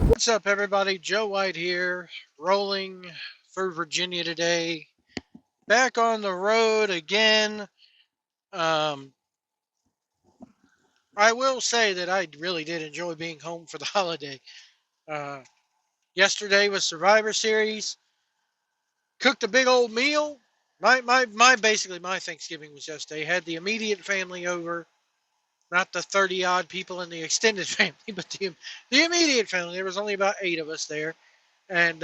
What's up, everybody? Joe White here, rolling through Virginia today. Back on the road again. Um, I will say that I really did enjoy being home for the holiday. Uh, Yesterday was Survivor Series. Cooked a big old meal. Basically my Thanksgiving was yesterday. Had the immediate family over, not the 30 odd people in the extended family, but the immediate family. There was only about 8 of us there, and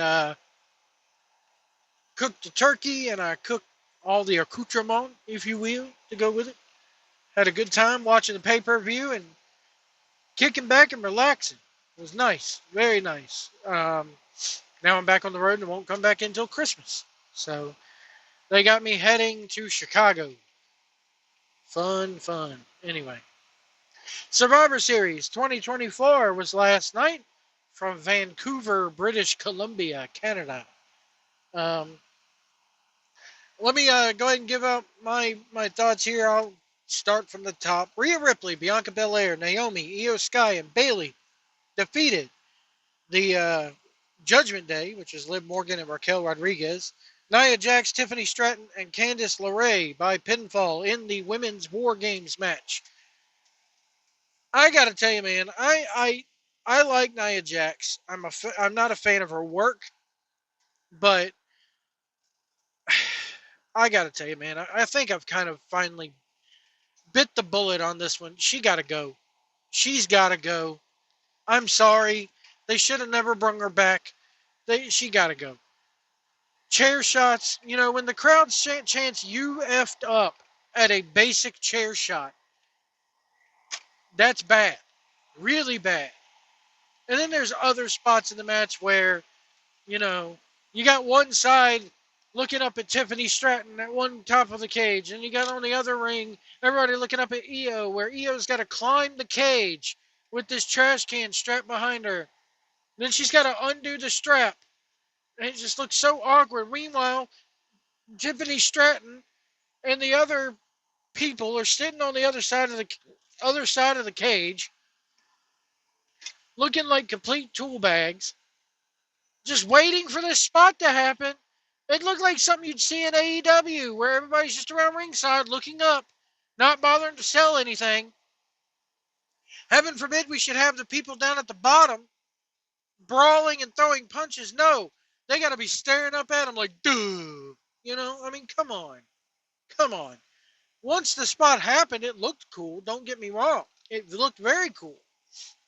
cooked the turkey and I cooked all the accoutrement, if you will, to go with it. Had a good time watching the pay-per-view and kicking back and relaxing. It was nice, very nice. Now I'm back on the road and won't come back until Christmas. So they got me heading to Chicago. Fun, fun. Anyway, Survivor Series 2024 was last night from Vancouver, British Columbia, Canada. Um, Let me go ahead and give out my thoughts here. I'll start from the top. Rhea Ripley, Bianca Belair, Naomi, Io Sky, and Bayley defeated the Judgment Day, which is Liv Morgan and Raquel Rodriguez, Nia Jax, Tiffany Stratton, and Candice LeRae by pinfall in the Women's War Games match. I got to tell you, man, I like Nia Jax. I'm not a fan of her work, but I got to tell you, man, I think I've kind of finally bit the bullet on this one. She got to go. She's got to go. I'm sorry. They should have never brung her back. She got to go. Chair shots, when the crowd chants you effed up at a basic chair shot, that's bad. Really bad. And then there's other spots in the match where, you know, you got one side looking up at Tiffany Stratton at one top of the cage, and you got on the other ring everybody looking up at Io, where Io's got to climb the cage with this trash can strapped behind her. Then she's got to undo the strap, and it just looks so awkward. Meanwhile, Tiffany Stratton and the other people are sitting on the other side of the cage, looking like complete tool bags, just waiting for this spot to happen. It looked like something you'd see in AEW, where everybody's just around ringside looking up, not bothering to sell anything. Heaven forbid we should have the people down at the bottom brawling and throwing punches. No, they got to be staring up at them like, dude. I mean, come on. Come on. Once the spot happened, it looked cool. Don't get me wrong. It looked very cool.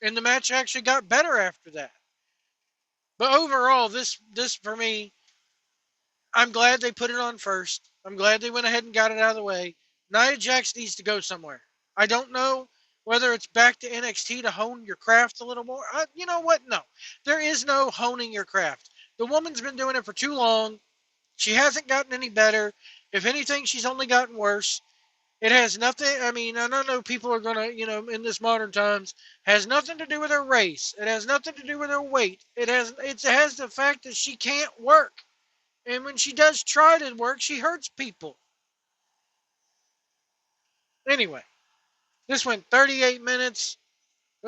And the match actually got better after that. But overall, this for me, I'm glad they put it on first. I'm glad they went ahead and got it out of the way. Nia Jax needs to go somewhere. I don't know whether it's back to NXT to hone your craft a little more. You know what? No. There is no honing your craft. The woman's been doing it for too long. She hasn't gotten any better. If anything, she's only gotten worse. It has nothing, I mean, I don't know people are going to, in this modern times, has nothing to do with her race. It has nothing to do with her weight. It has the fact that she can't work. And when she does try to work, she hurts people. Anyway, this went 38 minutes.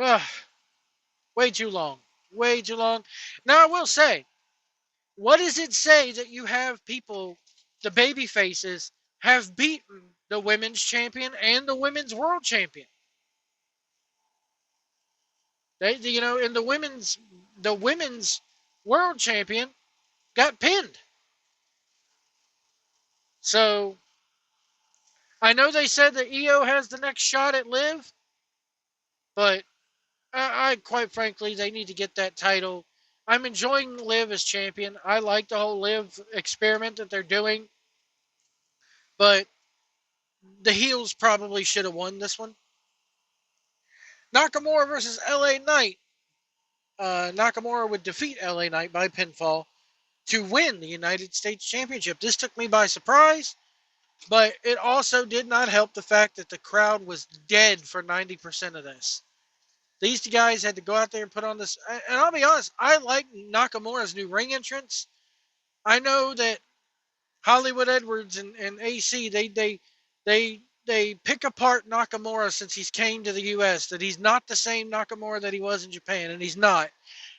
Ugh, way too long. Way too long. Now, I will say, what does it say that you have people, the baby faces, have beaten the women's champion and the women's world champion? And the women's world champion got pinned. So I know they said that Io has the next shot at Liv, but I quite frankly, they need to get that title. I'm enjoying Liv as champion. I like the whole Liv experiment that they're doing, but the heels probably should have won this one. Nakamura versus LA Knight. Nakamura would defeat LA Knight by pinfall to win the United States Championship. This took me by surprise, but it also did not help the fact that the crowd was dead for 90% of this. These guys had to go out there and put on this. And I'll be honest, I like Nakamura's new ring entrance. I know that Hollywood Edwards and AC, they pick apart Nakamura since he's came to the U.S., that he's not the same Nakamura that he was in Japan, and he's not.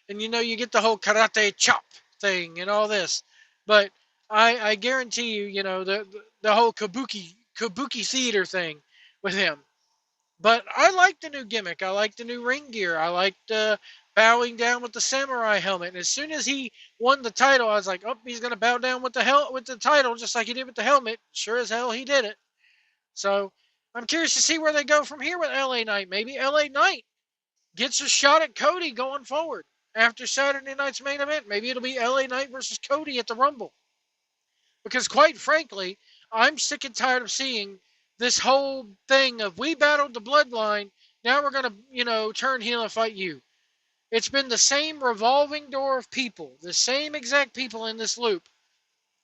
And you get the whole karate chop thing and all this. But I guarantee you, the whole kabuki theater thing with him. But I like the new gimmick. I like the new ring gear. I like the bowing down with the samurai helmet. And as soon as he won the title, I was like, oh, he's gonna bow down with the title, just like he did with the helmet. Sure as hell he did it. So I'm curious to see where they go from here with LA Knight. Maybe LA Knight gets a shot at Cody going forward after Saturday night's main event. Maybe it'll be LA Knight versus Cody at the Rumble. Because quite frankly, I'm sick and tired of seeing this whole thing of we battled the bloodline, now we're gonna, turn heel and fight you. It's been the same revolving door of people, the same exact people in this loop.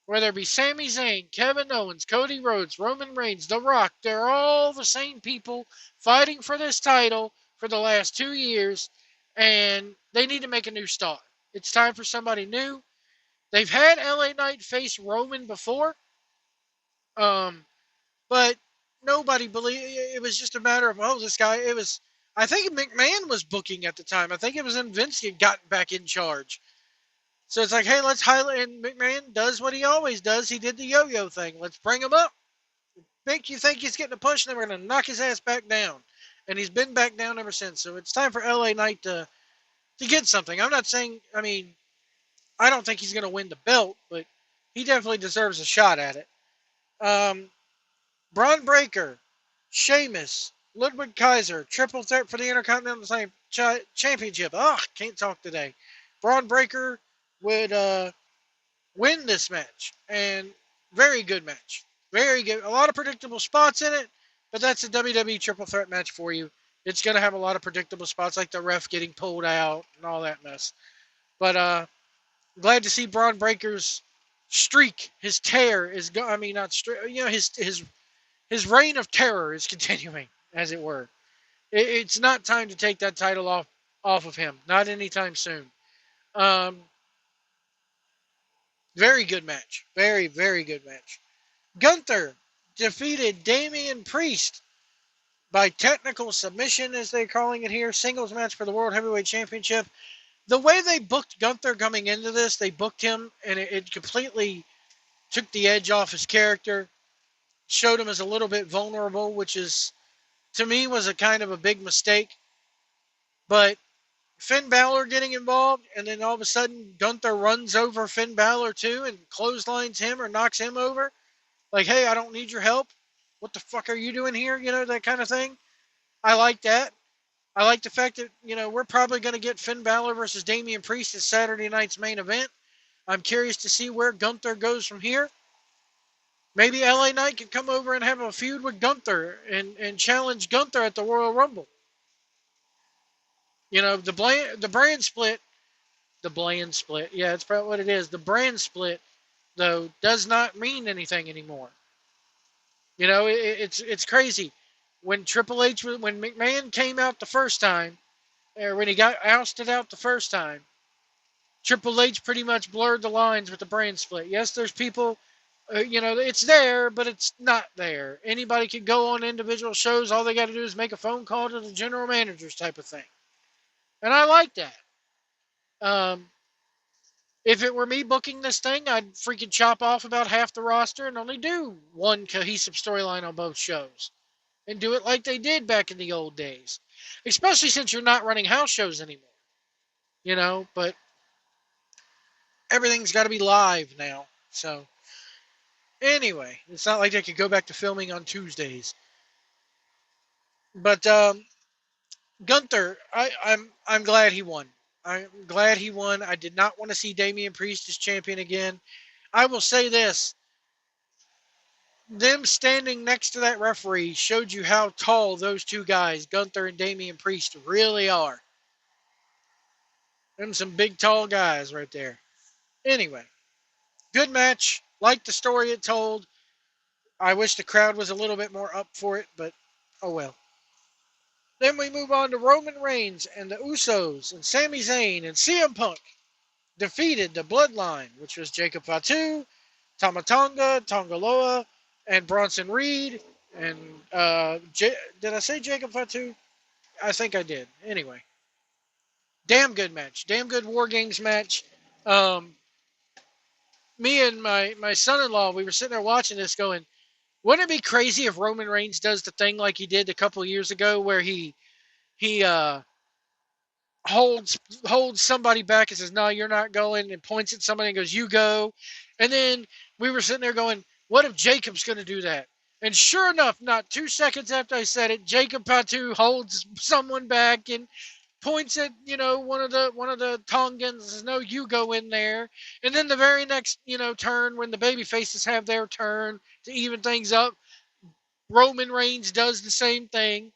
Whether it be Sami Zayn, Kevin Owens, Cody Rhodes, Roman Reigns, The Rock, they're all the same people fighting for this title for the last 2 years, and they need to make a new start. It's time for somebody new. They've had LA Knight face Roman before, but nobody believed. It was just a matter of, oh, this guy. It was. I think McMahon was booking at the time. I think it was when Vince had gotten back in charge. So it's like, hey, let's highlight. And McMahon does what he always does. He did the yo-yo thing. Let's bring him up. Make you think he's getting a push, and then we're going to knock his ass back down. And he's been back down ever since. So it's time for LA Knight to get something. I'm not saying. I mean, I don't think he's going to win the belt, but he definitely deserves a shot at it. Braun Breaker, Sheamus, Ludwig Kaiser, triple threat for the Intercontinental Championship. Can't talk today. Braun Breaker would win this match, and very good match. Very good. A lot of predictable spots in it, but that's a WWE triple threat match for you. It's going to have a lot of predictable spots, like the ref getting pulled out and all that mess. But glad to see Braun Breaker's streak, his tear is not streak. His reign of terror is continuing, as it were. It's not time to take that title off of him. Not anytime soon. Very good match. Very, very good match. Gunther defeated Damian Priest by technical submission, as they're calling it here. Singles match for the World Heavyweight Championship. The way they booked Gunther coming into this, they booked him, and it completely took the edge off his character. Showed him as a little bit vulnerable, which is, to me, was a kind of a big mistake. But Finn Balor getting involved, and then all of a sudden Gunther runs over Finn Balor too and clotheslines him or knocks him over. Like, hey, I don't need your help. What the fuck are you doing here? That kind of thing. I like that. I like the fact that, we're probably going to get Finn Balor versus Damian Priest at Saturday night's main event. I'm curious to see where Gunther goes from here. Maybe LA Knight can come over and have a feud with Gunther and challenge Gunther at the Royal Rumble. The brand split. The brand split. Yeah, that's probably what it is. The brand split, though, does not mean anything anymore. It's crazy. When when McMahon came out the first time, or when he got ousted out the first time, Triple H pretty much blurred the lines with the brand split. Yes, there's people, it's there, but it's not there. Anybody can go on individual shows. All they got to do is make a phone call to the general managers type of thing. And I like that. If it were me booking this thing, I'd freaking chop off about half the roster and only do one cohesive storyline on both shows. And do it like they did back in the old days. Especially since you're not running house shows anymore. But everything's got to be live now. So, anyway, it's not like they could go back to filming on Tuesdays. But Gunther, I'm glad he won. I'm glad he won. I did not want to see Damian Priest as champion again. I will say this. Them standing next to that referee showed you how tall those two guys, Gunther and Damian Priest, really are. Them some big, tall guys right there. Anyway, good match. Liked the story it told. I wish the crowd was a little bit more up for it, but oh well. Then we move on to Roman Reigns and the Usos and Sami Zayn and CM Punk defeated the Bloodline, which was Jacob Fatu, Tama Tonga, Tonga Loa, and Bronson Reed. And did I say Jacob Fatu? I think I did. Anyway. Damn good match. Damn good War Games match. Um, Me and my son-in-law, we were sitting there watching this going, wouldn't it be crazy if Roman Reigns does the thing like he did a couple of years ago where he holds somebody back and says, "No, you're not going," and points at somebody and goes, "You go." And then we were sitting there going, "What if Jacob's going to do that?" And sure enough, not 2 seconds after I said it, Jacob Patu holds someone back and points at one of the Tongans and says, "No, you go in there." And then the very next turn when the baby faces have their turn to even things up, Roman Reigns does the same thing.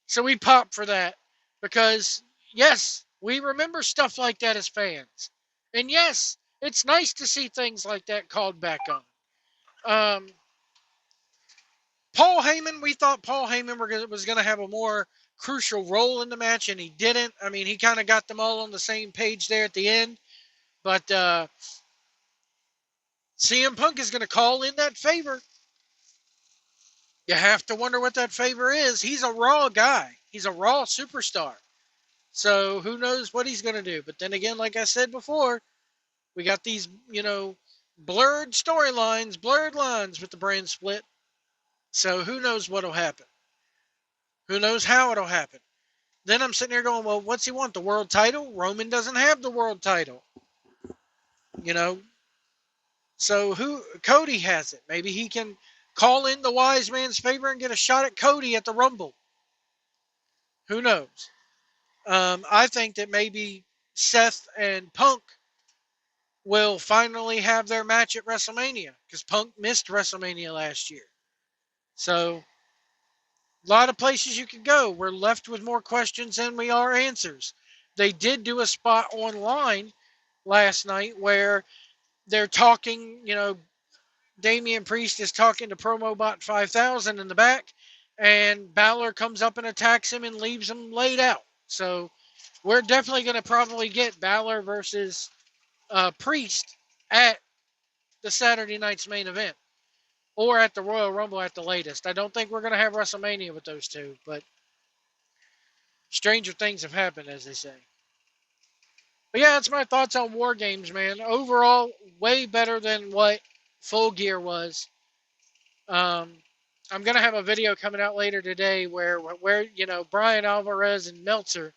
So we pop for that because, yes, we remember stuff like that as fans. And yes, it's nice to see things like that called back on. Um, Paul Heyman, we thought Paul Heyman was going to have a more crucial role in the match, and he didn't. I mean, he kind of got them all on the same page there at the end. But CM Punk is going to call in that favor. You have to wonder what that favor is. He's a Raw guy. He's a Raw superstar. So who knows what he's going to do. But then again, like I said before, we got these, blurred storylines, blurred lines with the brand split. So who knows what'll happen. Who knows how it'll happen. Then I'm sitting there going, well, what's he want? The world title? Roman doesn't have the world title. You know, so Cody has it. Maybe he can call in the wise man's favor and get a shot at Cody at the Rumble. Who knows? I think that maybe Seth and Punk will finally have their match at WrestleMania because Punk missed WrestleMania last year. So, a lot of places you could go. We're left with more questions than we are answers. They did do a spot online last night where they're talking, Damian Priest is talking to Promobot 5000 in the back, and Balor comes up and attacks him and leaves him laid out. So, we're definitely going to probably get Balor versus Priest at the Saturday night's main event or at the Royal Rumble at the latest. I don't think we're going to have WrestleMania with those two, but stranger things have happened, as they say. But yeah, that's my thoughts on War Games, man. Overall, way better than what Full Gear was. I'm going to have a video coming out later today where Brian Alvarez and Meltzer,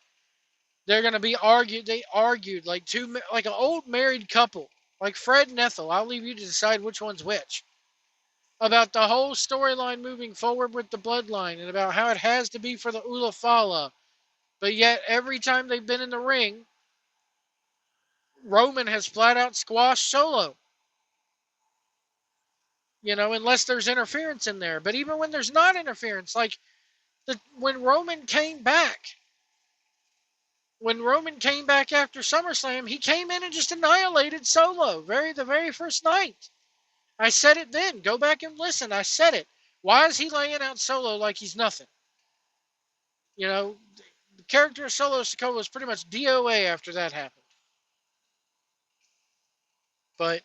they're going to be argued. They argued like an old married couple, like Fred and Ethel. I'll leave you to decide which one's which. About the whole storyline moving forward with the bloodline and about how it has to be for the Ulafala. But yet, every time they've been in the ring, Roman has flat out squashed Solo. Unless there's interference in there. But even when there's not interference, like when Roman came back after SummerSlam, he came in and just annihilated Solo the very first night. I said it then. Go back and listen. I said it. Why is he laying out Solo like he's nothing? The character of Solo Sikoa was pretty much DOA after that happened. But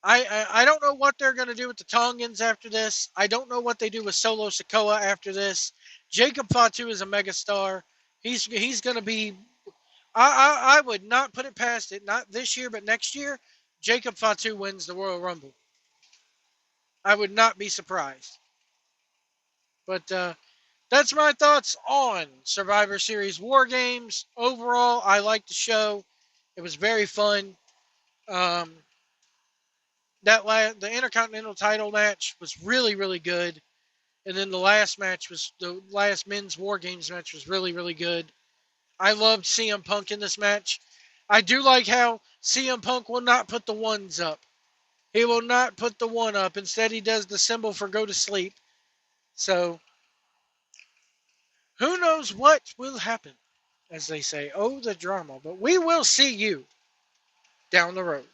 I don't know what they're going to do with the Tongans after this. I don't know what they do with Solo Sikoa after this. Jacob Fatu is a megastar. He's going to be. I would not put it past it. Not this year, but next year, Jacob Fatu wins the Royal Rumble. I would not be surprised. But that's my thoughts on Survivor Series War Games. Overall, I liked the show. It was very fun. The Intercontinental title match was really, really good. And then the last men's War Games match was really, really good. I loved CM Punk in this match. I do like how CM Punk will not put the ones up. He will not put the one up. Instead, he does the symbol for go to sleep. So, who knows what will happen, as they say. Oh, the drama. But we will see you down the road.